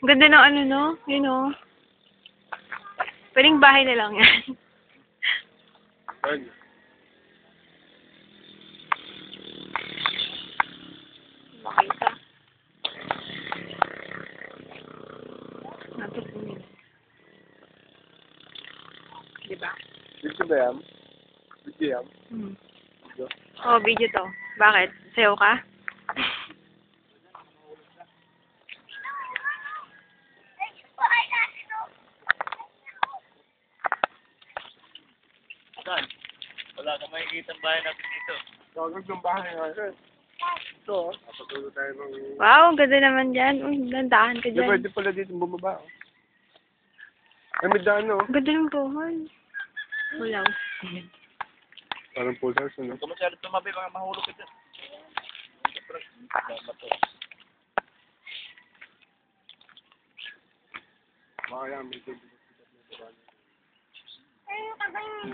Ang ganda ng ano, no? Yun, oh. Pwedeng bahay na lang yan. Ayun. Makita. Napit mo yun. Diba? Video ba yan? Video yan? Hmm. Video? Oh, video to. Bakit? Sayo ka? Saan? Wala kang makikita ang bahay natin dito. Gagawin yung bahay nga. Ito, napatulo tayo ng... Wow, ang ganda naman dyan. Uy, landahan ka Hindi, dyan. pwede pala dito bumaba. Ay, may daan, no? Ang ganda ng buhon. Wala. Parang full house, ano? Kung masyado tumabi, mga mahulog ka dyan. Baka yan, may tubig. Ano ka ba yung